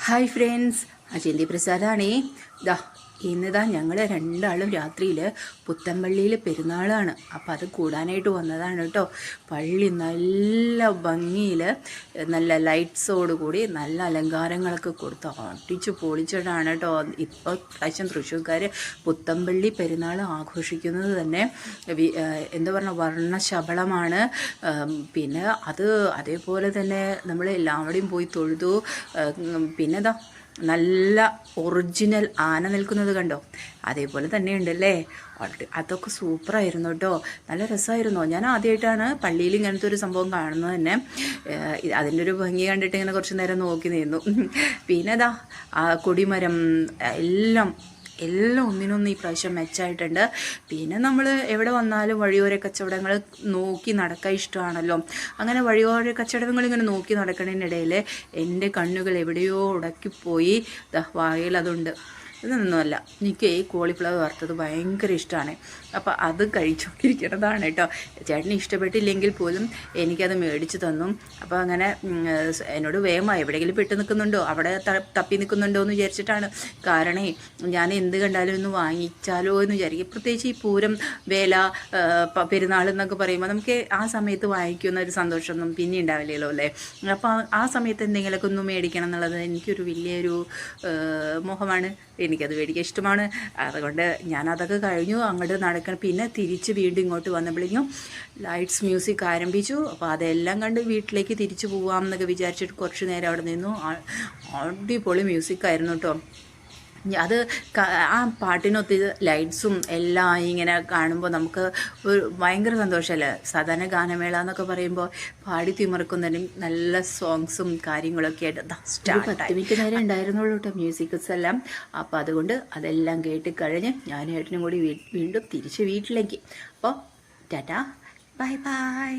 Hi friends, അജന്തി പ്രസാദാണേ. ഇന്നിതാ ഞങ്ങൾ രണ്ടാളും രാത്രിയിൽ പുത്തമ്പള്ളിയിൽ പെരുന്നാളാണ്. അപ്പം അത് കൂടാനായിട്ട് വന്നതാണ് കേട്ടോ. പള്ളി നല്ല ഭംഗിയിൽ നല്ല ലൈറ്റ്സോടുകൂടി നല്ല അലങ്കാരങ്ങളൊക്കെ കൊടുത്ത് അടിച്ച് പൊളിച്ചിട്ടാണ് കേട്ടോ ഇപ്പോൾ പ്രാവശ്യം തൃശ്ശൂർക്കാർ പുത്തമ്പള്ളി പെരുന്നാൾ ആഘോഷിക്കുന്നത് തന്നെ എന്താ പറയുക വർണ്ണശബളമാണ്. പിന്നെ അതേപോലെ തന്നെ നമ്മൾ എല്ലാവരുടെയും പോയി തൊഴുതു. പിന്നെ നല്ല ഒറിജിനൽ ആന നിൽക്കുന്നത് കണ്ടോ, അതേപോലെ തന്നെ ഉണ്ടല്ലേ. അതൊക്കെ സൂപ്പറായിരുന്നു കേട്ടോ, നല്ല രസമായിരുന്നു. ഞാൻ ആദ്യമായിട്ടാണ് പള്ളിയിൽ ഇങ്ങനത്തെ ഒരു സംഭവം കാണുന്നത് തന്നെ. അതിൻ്റെ ഒരു ഭംഗി കണ്ടിട്ട് ഇങ്ങനെ കുറച്ച് നേരം നോക്കി നിന്നു. പിന്നെ ആ കൊടിമരം എല്ലാം ഒന്നിനൊന്നും ഈ പ്രാവശ്യം മെച്ചമായിട്ടുണ്ട്. പിന്നെ നമ്മൾ എവിടെ വന്നാലും വഴിയോര കച്ചവടങ്ങൾ നോക്കി നടക്കാൻ ഇഷ്ടമാണല്ലോ. അങ്ങനെ വഴിയോര കച്ചവടങ്ങൾ ഇങ്ങനെ നോക്കി നടക്കുന്നതിനിടയിൽ എൻ്റെ കണ്ണുകൾ എവിടെയോ ഉടക്കിപ്പോയി. വായിൽ അതുണ്ട്. ഇതൊന്നുമല്ല, എനിക്ക് ഈ കോളിഫ്ലവർ വറുത്തത് ഭയങ്കര ഇഷ്ടമാണ്. അപ്പോൾ അത് കഴിച്ചുകൊണ്ടിരിക്കുന്നതാണ് കേട്ടോ. ചേട്ടന് ഇഷ്ടപ്പെട്ടില്ലെങ്കിൽ പോലും എനിക്കത് മേടിച്ച് തന്നു. അപ്പോൾ അങ്ങനെ എന്നോട് വേഗമായി എവിടെയെങ്കിലും പെട്ട് നിൽക്കുന്നുണ്ടോ, അവിടെ തപ്പി നിൽക്കുന്നുണ്ടോ എന്ന് വിചാരിച്ചിട്ടാണ്. കാരണം ഞാൻ എന്ത് കണ്ടാലും ഒന്ന് വാങ്ങിച്ചാലോ എന്ന് വിചാരിക്കും. പ്രത്യേകിച്ച് ഈ പൂരം വേല പെരുന്നാൾ എന്നൊക്കെ പറയുമ്പോൾ നമുക്ക് ആ സമയത്ത് വാങ്ങിക്കുന്ന ഒരു സന്തോഷമൊന്നും പിന്നെ ഉണ്ടാവില്ലല്ലോ അല്ലേ. അപ്പോൾ ആ സമയത്ത് എന്തെങ്കിലുമൊക്കെ ഒന്ന് മേടിക്കണം എന്നുള്ളത് എനിക്കൊരു വലിയൊരു മോഹമാണ്. എനിക്കത് മേടിക്കാൻ ഇഷ്ടമാണ്. അതുകൊണ്ട് ഞാനതൊക്കെ കഴിഞ്ഞു അങ്ങോട്ട് നടക്കണം. പിന്നെ തിരിച്ച് വീണ്ടും ഇങ്ങോട്ട് വന്നപ്പോഴേക്കും ലൈറ്റ്സ് മ്യൂസിക് ആരംഭിച്ചു. അപ്പോൾ അതെല്ലാം കണ്ട് വീട്ടിലേക്ക് തിരിച്ചു പോകാം എന്നൊക്കെ വിചാരിച്ചിട്ട് കുറച്ച് നേരം അവിടെ നിന്നു. അടിപൊളി മ്യൂസിക്കായിരുന്നു കേട്ടോ. അത് ആ പാട്ടിനൊത്ത് ലൈറ്റ്സും എല്ലാം ഇങ്ങനെ കാണുമ്പോൾ നമുക്ക് ഒരു ഭയങ്കര സന്തോഷമല്ലേ. സാധാരണ ഗാനമേള എന്നൊക്കെ പറയുമ്പോൾ പാടി തിമിറക്കുന്നതിനും നല്ല സോങ്സും കാര്യങ്ങളൊക്കെ ആയിട്ട് 10 മിനിറ്റ് നേരം ഉണ്ടായിരുന്നുള്ളൂ കേട്ടോ മ്യൂസിക്സ് എല്ലാം. അപ്പോൾ അതുകൊണ്ട് അതെല്ലാം കേട്ട് കഴിഞ്ഞ് ഞാനും ഏട്ടനും കൂടി വീണ്ടും തിരിച്ച് വീട്ടിലേക്ക്. അപ്പോൾ ടാറ്റാ, ബൈ ബൈ.